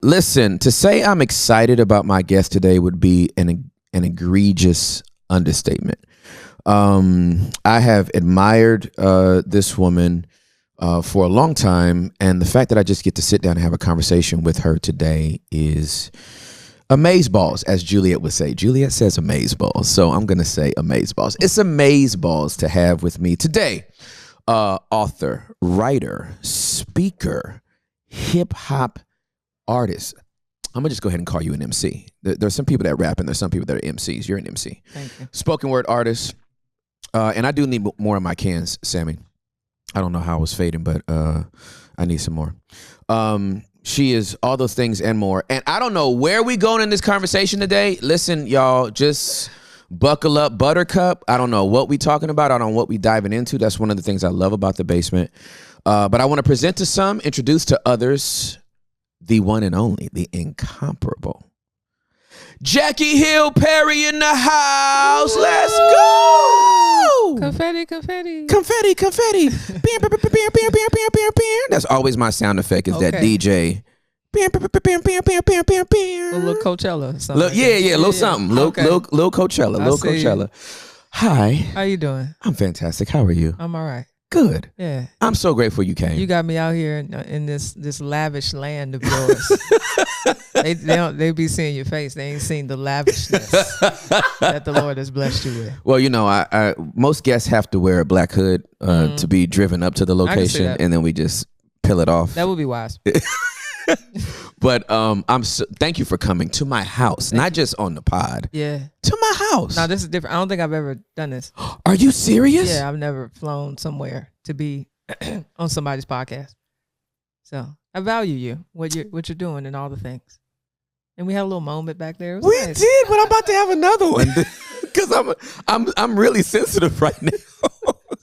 Listen, to say I'm excited about my guest today would be an egregious understatement. I have admired this woman for a long time, and the fact that I just get to sit down and have a conversation with her today is amazeballs, as Juliet would say. Juliet says amazeballs, so I'm going to say amazeballs. It's amazeballs to have with me today author, writer, speaker, hip-hop artist. I'm gonna just go ahead and call you an MC. There's some people that rap and there's some people that are MCs. You're an MC. Thank you. Spoken word artist. And I do need more in my cans, Sammy. I don't know how I was fading, but I need some more. She is all those things and more. And I don't know where we going in this conversation today. Listen, y'all, just buckle up, Buttercup. I don't know what we talking about. I don't know what we diving into. That's one of the things I love about the basement. But I want to present to some, introduce to others, the one and only, the incomparable Jackie Hill Perry in the house. Let's go. Confetti, confetti. Confetti, confetti. Bam, bam, bam, bam, bam, bam, bam, bam, bam. That's always my sound effect is that DJ. Bam, bam, bam, bam, bam, bam, bam, bam, bam. A little Coachella or something. Look, yeah, little something. Little Coachella, little Coachella. Hi. How you doing? I'm fantastic. How are you? I'm all right. Good. Yeah. I'm so grateful you came. You got me out here in this lavish land of yours. they be seeing your face. They ain't seen the lavishness that the Lord has blessed you with. Well, you know, I most guests have to wear a black hood to be driven up to the location, and then we just peel it off. That would be wise. But thank you for coming to my house, not just on the pod. Yeah. To my house. Now this is different. I don't think I've ever done this. Are you serious? Yeah, I've never flown somewhere to be on somebody's podcast. So I value you, what you're doing, and all the things. And we had a little moment back there. It was we nice. did, but I'm about to have another one because I'm really sensitive right now.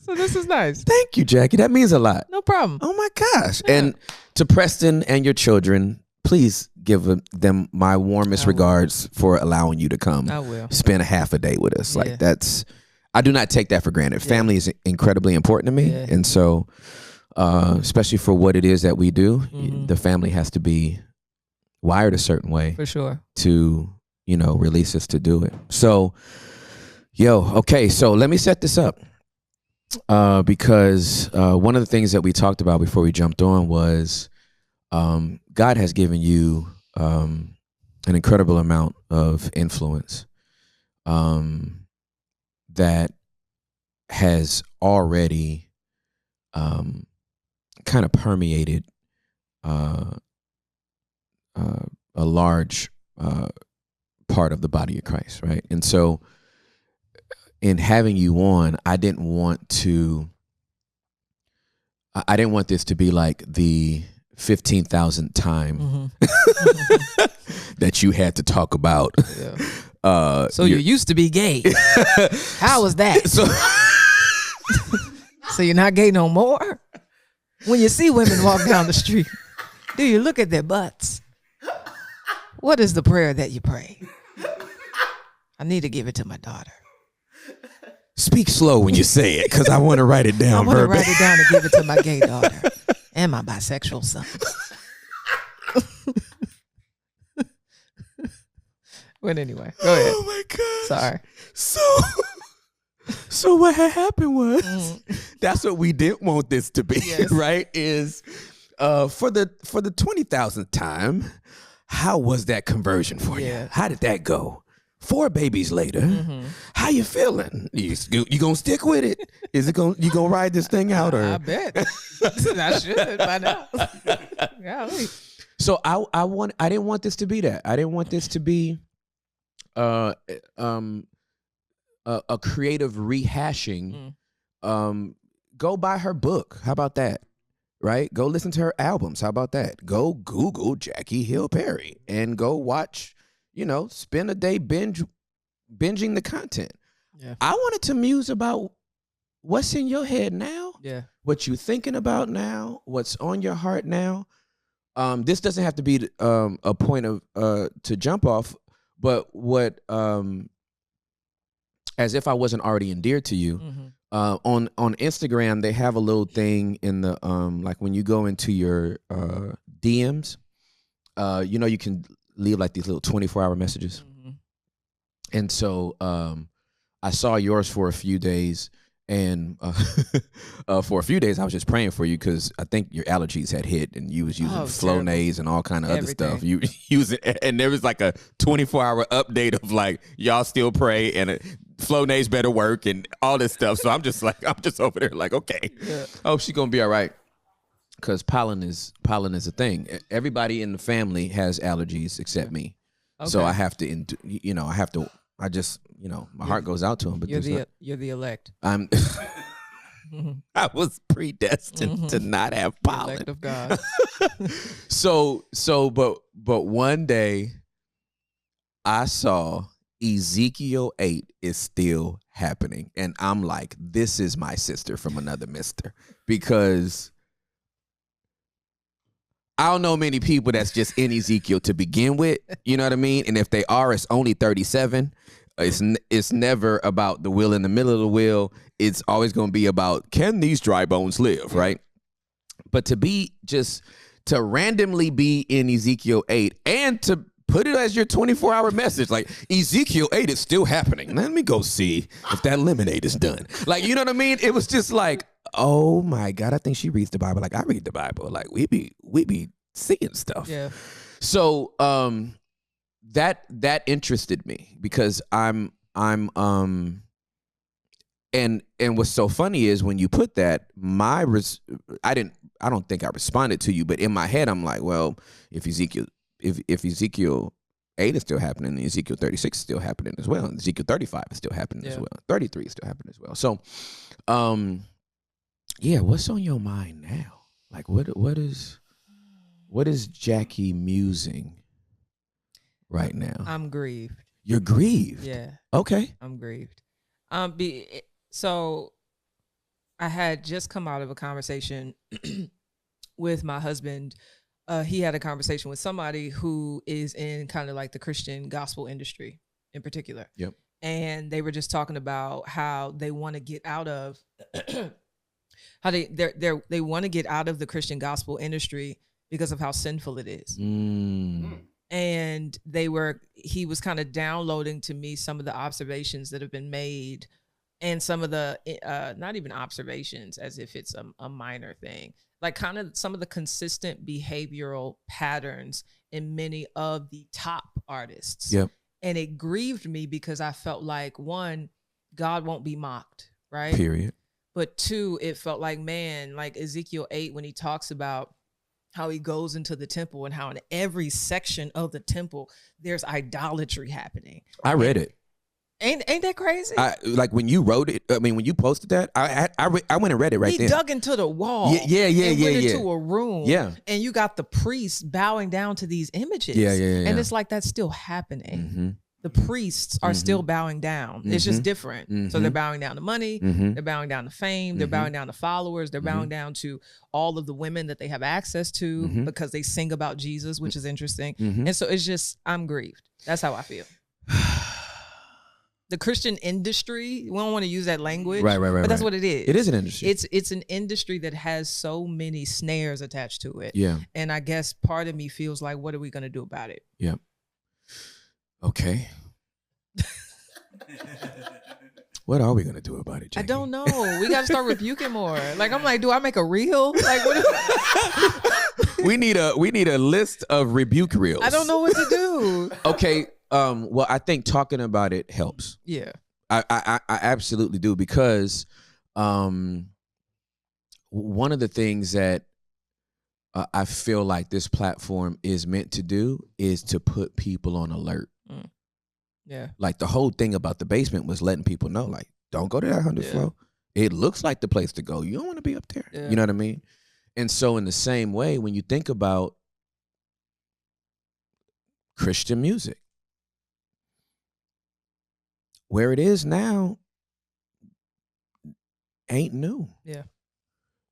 So this is nice. Thank you, Jackie. That means a lot. No problem. Oh my gosh. Yeah. And to Preston and your children, please give them my warmest regards for allowing you to come. I will. Spend a half a day with us. Yeah. Like I do not take that for granted. Yeah. Family is incredibly important to me. Yeah. And so, especially for what it is that we do, the family has to be wired a certain way. For sure. To, release us to do it. So, okay. So let me set this up. Because one of the things that we talked about before we jumped on was God has given you an incredible amount of influence that has already kind of permeated a large part of the body of Christ, right? And so in having you on, I didn't want this to be like the 15,000th time that you had to talk about. Yeah. So you used to be gay. How was that? So you're not gay no more? When you see women walk down the street, do you look at their butts? What is the prayer that you pray? I need to give it to my daughter. Speak slow when you say it, because I want to write it down. I want to write it down and give it to my gay daughter and my bisexual son. Well, anyway, go ahead. Oh my God. Sorry. So what had happened was that's what we didn't want this to be, yes. Right? Is for the 20,000th time, how was that conversion for you? How did that go? 4 babies later, how you feeling? You gonna stick with it? Is it you gonna ride this thing out? Or I bet I should by now. Golly. So I didn't want this to be that. I didn't want this to be a creative rehashing. Go buy her book. How about that? Right? Go listen to her albums. How about that? Go Google Jackie Hill Perry and go watch. Spend a day binging the content. Yeah. I wanted to muse about what's in your head now. Yeah. What you thinking about now. What's on your heart now. This doesn't have to be a point of to jump off, but what as if I wasn't already endeared to you. On Instagram, they have a little thing in the like when you go into your DMs. you can leave like these little 24-hour messages. Mm-hmm. And so I saw yours for a few days, and for a few days I was just praying for you because I think your allergies had hit, and you was using Flonase and all kind of other stuff. You using, and there was like a 24-hour update of like, y'all still pray, and Flonase better work, and all this stuff. So I'm just over there like, okay, oh, she's gonna be all right. Because pollen is a thing. Everybody in the family has allergies except me. Okay. So I have to, my heart goes out to him. But you're the elect. I was predestined to not have pollen. The elect of God. but one day I saw Ezekiel 8 is still happening. And I'm like, this is my sister from another mister. Because I don't know many people that's just in Ezekiel to begin with. You know what I mean? And if they are, it's only 37. It's never about the wheel in the middle of the wheel. It's always going to be about, can these dry bones live, right? But to randomly be in Ezekiel 8 and to put it as your 24-hour message, like Ezekiel 8 is still happening. Let me go see if that lemonade is done. Like, you know what I mean? It was just like, oh my God, I think she reads the Bible like I read the Bible. Like we be seeing stuff. Yeah. So that interested me because and what's so funny is when you put that, I don't think I responded to you, but in my head I'm like, well, if Ezekiel 8 is still happening, and Ezekiel 36 is still happening as well, and Ezekiel 35 is still happening as well, 33 is still happening as well. So yeah, what's on your mind now? Like what is Jackie musing right now? I'm grieved. You're grieved? Yeah. Okay. I'm grieved. So I had just come out of a conversation with my husband. He had a conversation with somebody who is in kind of like the Christian gospel industry in particular. Yep. And they were just talking about how they want to get out of how they want to get out of the Christian gospel industry because of how sinful it is. And he was kind of downloading to me some of the observations that have been made, and some of the not even observations as if it's a minor thing, like kind of some of the consistent behavioral patterns in many of the top artists. Yep. And it grieved me because I felt like, one, God won't be mocked, right? Period. But two, it felt like, man, like Ezekiel 8, when he talks about how he goes into the temple and how in every section of the temple, there's idolatry happening. I read it. Ain't that crazy? Like when you wrote it, I mean, when you posted that, I went and read it right there. He dug into the wall. Went into a room. Yeah. And you got the priests bowing down to these images. Yeah. And it's like, that's still happening. Mm-hmm. The priests are still bowing down. It's just different. So they're bowing down to money. They're bowing down to fame. They're bowing down to followers. They're bowing down to all of the women that they have access to because they sing about Jesus, which is interesting. And so it's just, I'm grieved. That's how I feel. The Christian industry, we don't want to use that language, right, but that's what it is. It is an industry. It's an industry that has so many snares attached to it. Yeah. And I guess part of me feels like, what are we going to do about it? Yeah. Okay. What are we gonna do about it, Jackie? I don't know. We got to start rebuking more. Like, I'm like, do I make a reel? Like, what? we need a list of rebuke reels. I don't know what to do. Okay. Well, I think talking about it helps. Yeah. I absolutely do, because one of the things that I feel like this platform is meant to do is to put people on alert. Yeah. Like the whole thing about the basement was letting people know, like, don't go to that 100th floor. It looks like the place to go. You don't want to be up there. Yeah. You know what I mean? And so in the same way, when you think about Christian music, where it is now ain't new. Yeah.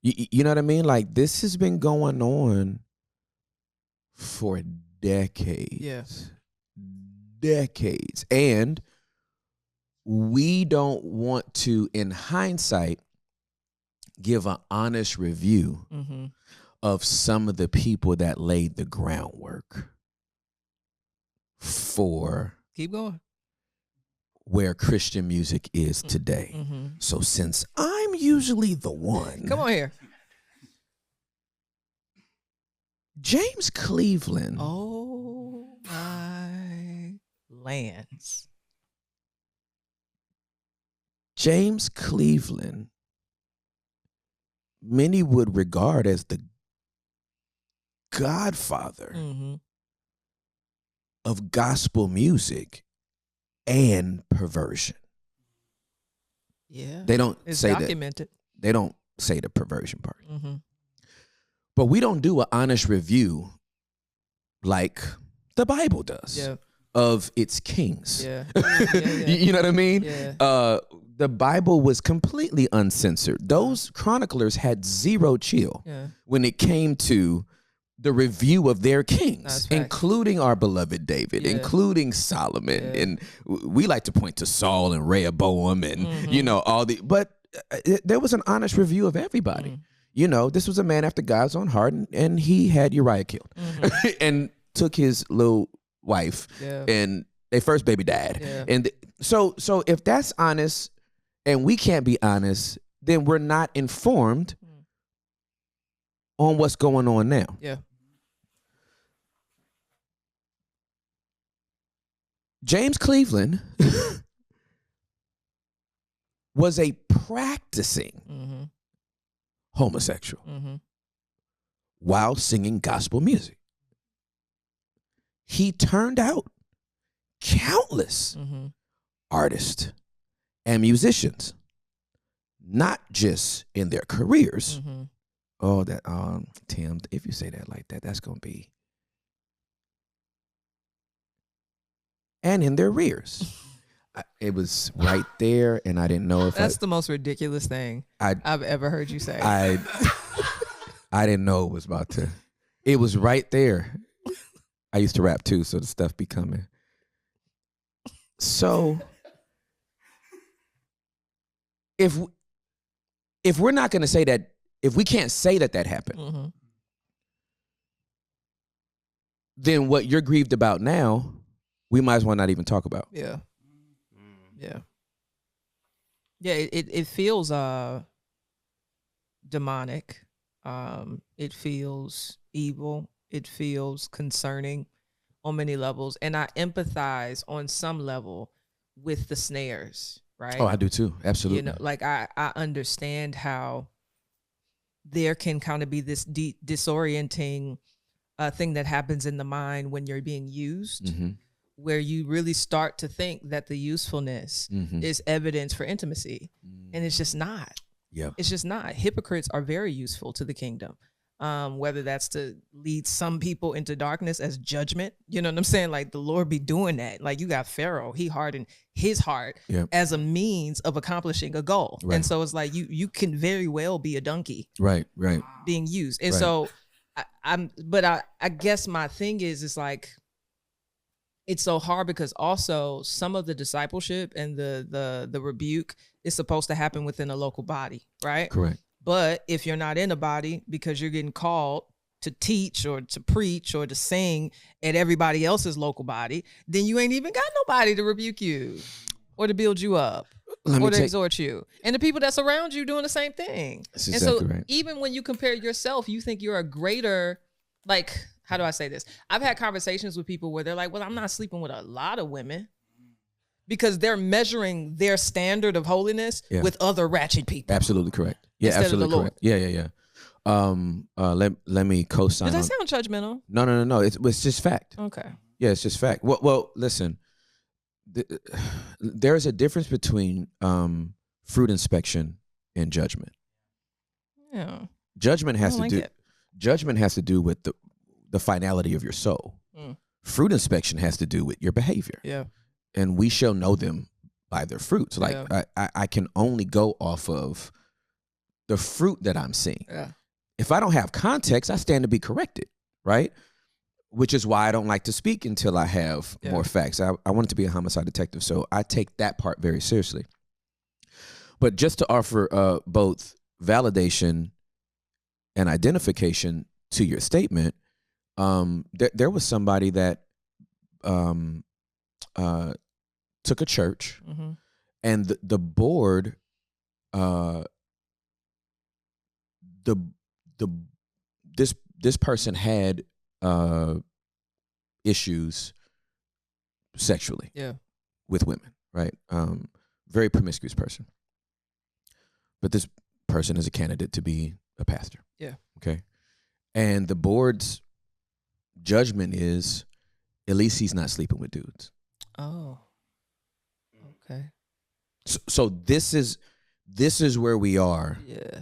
You know what I mean? Like, this has been going on for decades. Yeah. Decades. And we don't want to, in hindsight, give an honest review of some of the people that laid the groundwork. for Keep going. where Christian music is today. Mm-hmm. So since I'm usually the one, Come on here. James Cleveland. Oh my lands. James Cleveland, many would regard as the godfather Mm-hmm. of gospel music and perversion. Yeah. They don't It's say documented. that. They don't say the perversion part. Mm-hmm. But we don't do an honest review like the Bible does Yeah. of its kings. Yeah. Yeah. You know what I mean? Yeah. The Bible was completely uncensored. Those chroniclers had zero chill Yeah. when it came to the review of their kings, That's facts. including our beloved David, Yeah. including Solomon. Yeah. And we like to point to Saul and Rehoboam and, Mm-hmm. but there was an honest review of everybody. Mm-hmm. You know, this was a man after God's own heart, and he had Uriah killed Mm-hmm. and took his little wife, Yeah. and their first baby died. Yeah. And so if that's honest and we can't be honest, then we're not informed on what's going on now. Yeah. James Cleveland was a practicing Mm-hmm. homosexual Mm-hmm. while singing gospel music. He turned out countless Mm-hmm. artists and musicians, not just in their careers. Mm-hmm. Oh, that Tim, if you say that like that, that's gonna be, and in their rears. It was right there, and I didn't know if That's the most ridiculous thing I've ever heard you say. I didn't know it was about to. It was right there. I used to rap too, so the stuff be coming. So if we're not going to say that, if we can't say that happened, Mm-hmm. then what you're grieved about now, we might as well not even talk about. Yeah. Yeah. Yeah, it feels demonic. It feels evil. It feels concerning on many levels. And I empathize on some level with the snares, right? Oh, I do too. Absolutely. You know, like I understand how there can kind of be this disorienting thing that happens in the mind when you're being used, Mm-hmm. where you really start to think that the usefulness Mm-hmm. is evidence for intimacy. And it's just not. Yeah. It's just not. Hypocrites are very useful to the kingdom. Whether that's to lead some people into darkness as judgment, you know what I'm saying? Like the Lord be doing that. Like you got Pharaoh, he hardened his heart as a means of accomplishing a goal. Right. And so it's like you can very well be a donkey Right. being used. And Right. so I guess my thing is like, it's so hard because also some of the discipleship and the rebuke is supposed to happen within a local body, right? Correct. But if you're not in a body because you're getting called to teach or to preach or to sing at everybody else's local body, then you ain't even got nobody to rebuke you or to build you up or to exhort you. And the people that's around you doing the same thing. That's And exactly so right. even when you compare yourself, you think you're a greater, like, how do I say this? I've had conversations with people where they're like, well, I'm not sleeping with a lot of women because they're measuring their standard of holiness with other ratchet people. Absolutely correct. Yeah, Instead of the absolutely Lord. correct. Yeah. Let me co-sign Does on. that sound judgmental? No. It's just fact. Okay. Yeah, it's just fact. Well, listen. There's a difference between fruit inspection and judgment. Yeah. Judgment has I to like do. it. Judgment has to do with the finality of your soul. Mm. Fruit inspection has to do with your behavior. Yeah. And we shall know them by their fruits. Like Yeah. I can only go off of the fruit that I'm seeing. Yeah. If I don't have context, I stand to be corrected, right? Which is why I don't like to speak until I have more facts. I wanted to be a homicide detective, so I take that part very seriously. But just to offer both validation and identification to your statement, there was somebody that took a church, Mm-hmm. and the board, the this person had issues sexually with women, right? Very promiscuous person. But this person is a candidate to be a pastor. Yeah. Okay. And the board's judgment is at least he's not sleeping with dudes. Oh. Okay. So this is where we are. Yeah.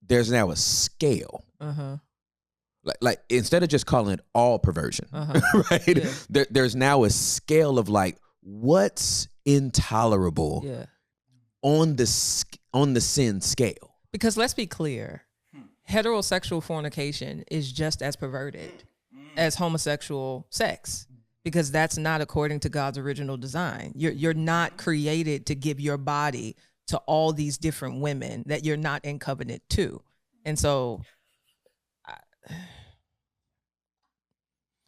There's now a scale. Uh-huh. Like instead of just calling it all perversion, right? Yeah. There's now a scale of like what's intolerable on the sin scale. Because let's be clear, heterosexual fornication is just as perverted as homosexual sex, because that's not according to God's original design. You're not created to give your body to all these different women that you're not in covenant to. And so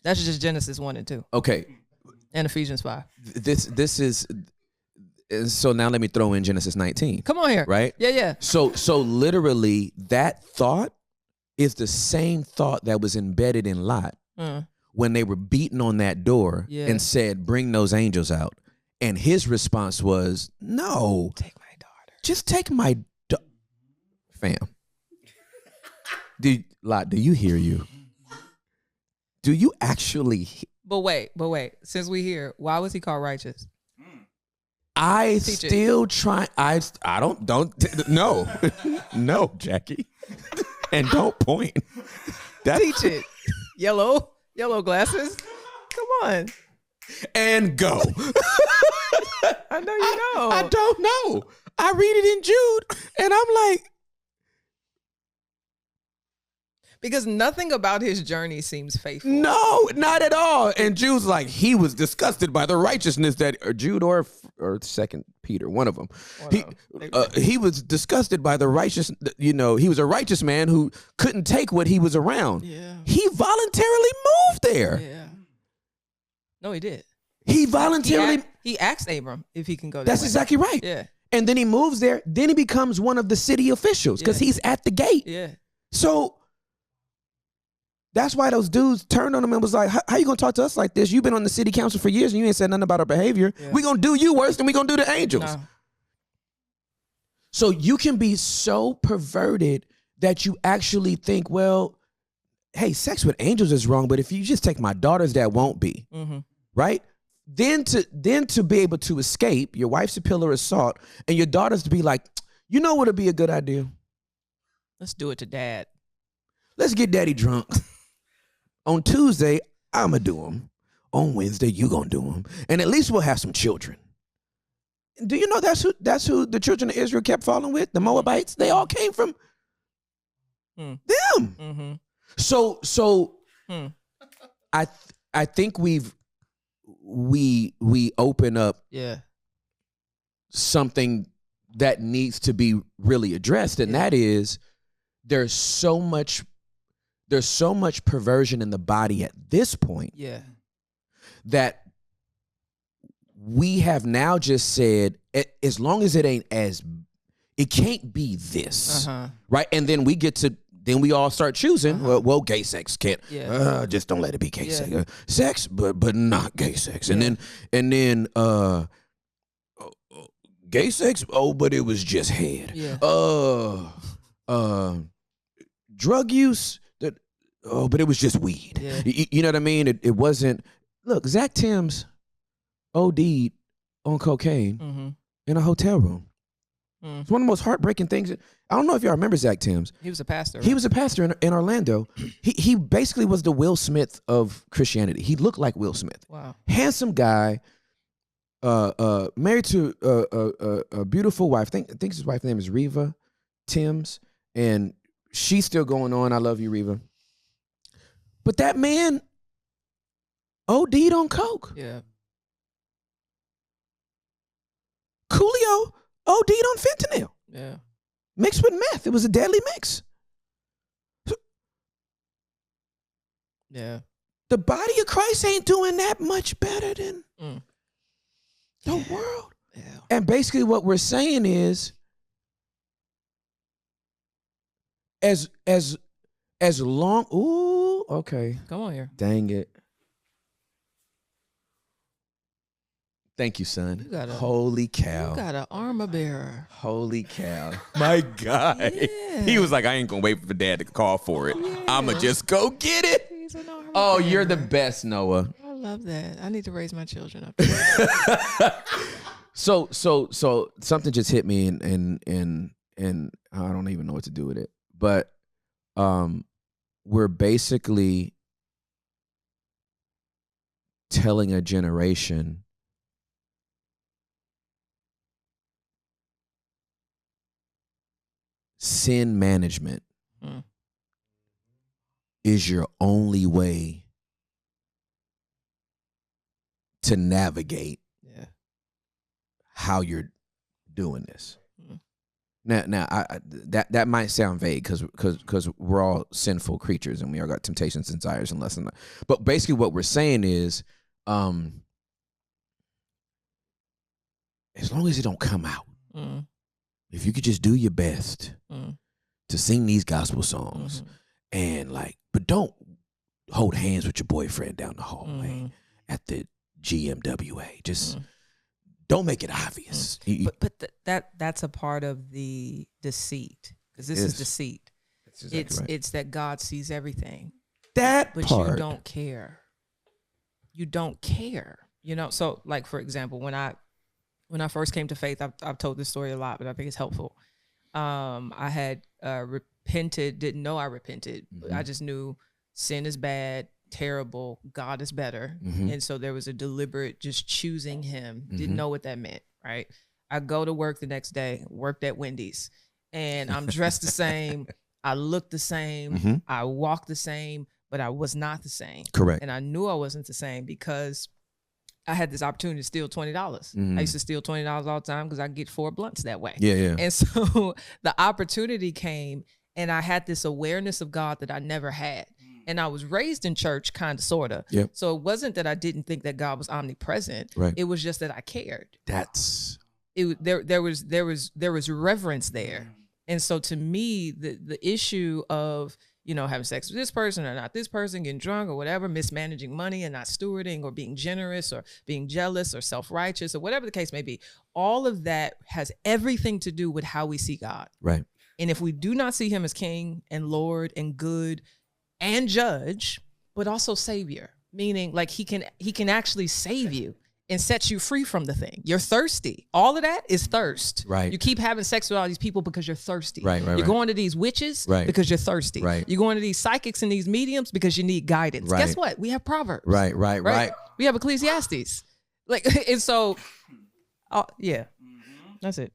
that's just Genesis 1 and 2. Okay. And Ephesians 5. This is, so now let me throw in Genesis 19. Come on here. Right? Yeah. So literally that thought is the same thought that was embedded in Lot when they were beating on that door and said, bring those angels out. And his response was, no. Take my daughter. Just take my fam. Lot, do you hear you? Do you actually? But wait. Since we here, why was he called righteous? I still try. I don't. No, no, Jackie, and don't point. Teach it. Yellow glasses. Come on. And go. I know you know. I don't know. I read it in Jude, and I'm like. Because nothing about his journey seems faithful. No, not at all. And Jude's like, he was disgusted by the righteousness that, or Jude or Second Peter, one of them. He was disgusted by the righteous, he was a righteous man who couldn't take what he was around. Yeah. He voluntarily moved there. Yeah. No, he did. He voluntarily. He asked Abram if he can go there. That's exactly right. Yeah. And then he moves there. Then he becomes one of the city officials because he's at the gate. Yeah. So that's why those dudes turned on him and was like, how you going to talk to us like this? You've been on the city council for years and you ain't said nothing about our behavior. Yeah. We're going to do you worse than we're going to do the angels. No. So you can be so perverted that you actually think, well, hey, sex with angels is wrong, but if you just take my daughters, that won't be. Mm-hmm. Right? Then to be able to escape, your wife's a pillar of salt, and your daughters to be like, you know what would be a good idea? Let's do it to dad. Let's get daddy drunk. On Tuesday, I'm going to do them. On Wednesday, you going to do them. And at least we'll have some children. Do you know that's who the children of Israel kept falling with? The Moabites? They all came from them. Mm-hmm. So I think we open up something that needs to be really addressed, and that is there's so much perversion in the body at this point that we have now just said, as long as it ain't it can't be this, right? And then we all start choosing. Well, gay sex can't. Just don't let it be gay sex. Sex, but not gay sex. And then gay sex. Oh, but it was just head. Drug use. But it was just weed. You know what I mean? It wasn't. Look, Zach Timms OD'd on cocaine in a hotel room. It's one of the most heartbreaking things. I don't know if y'all remember Zach Timms. He was a pastor. He was a pastor in Orlando. He basically was the Will Smith of Christianity. He looked like Will Smith. Wow. Handsome guy, married to a beautiful wife. I think his wife's name is Reva Timms, and she's still going on. I love you, Reva. But that man OD'd on coke. Yeah. Coolio OD'd on fentanyl. Yeah. Mixed with meth. It was a deadly mix. Yeah. the body of Christ ain't doing that much better than the world. Yeah. And basically what we're saying is, as long, ooh, okay. Come on here. Dang it. Thank you, son. Holy cow. You got an armor bearer. Holy cow. My guy. Yeah. He was like, I ain't going to wait for dad to call for it. Yeah. I'm going to just go get it. He's an armor Oh, bearer. You're the best, Noah. I love that. I need to raise my children up. So something just hit me and I don't even know what to do with it. But we're basically telling a generation sin management is your only way to navigate how you're doing this. Now, that might sound vague because we're all sinful creatures and we all got temptations, desires, and less than that. But basically, what we're saying is, as long as it don't come out, if you could just do your best to sing these gospel songs and but don't hold hands with your boyfriend down the hallway at the GMWA. Just don't make it obvious. But that's a part of the deceit, because this is deceit. It's that God sees everything. But you don't care. You don't care. So like, for example, when I first came to faith, I've told this story a lot, but I think it's helpful. I had repented, didn't know I repented. I just knew sin is bad, terrible, God is better. And so there was a deliberate just choosing him. Didn't know what that meant, right? I go to work the next day, worked at Wendy's, and I'm dressed the same. I look the same. I walk the same, but I was not the same. Correct. And I knew I wasn't the same because I had this opportunity to steal $20. I used to steal $20 all the time because I get 4 blunts that way. Yeah. And so the opportunity came, and I had this awareness of God that I never had. And I was raised in church, kind of, sort of. Yep. So it wasn't that I didn't think that God was omnipresent. Right. It was just that I cared. There was reverence there. And so to me, the issue of, having sex with this person or not this person, getting drunk or whatever, mismanaging money and not stewarding, or being generous or being jealous or self-righteous or whatever the case may be, all of that has everything to do with how we see God. Right. And if we do not see him as King and Lord and good and judge, but also savior, meaning like he can actually save you and set you free from the thing. You're thirsty. All of that is thirst. Right. You keep having sex with all these people because you're thirsty. Right. You're going to these witches because you're thirsty. Right. You're going to these psychics and these mediums because you need guidance. Right. Guess what? We have Proverbs. Right. We have Ecclesiastes. And so, yeah, that's it.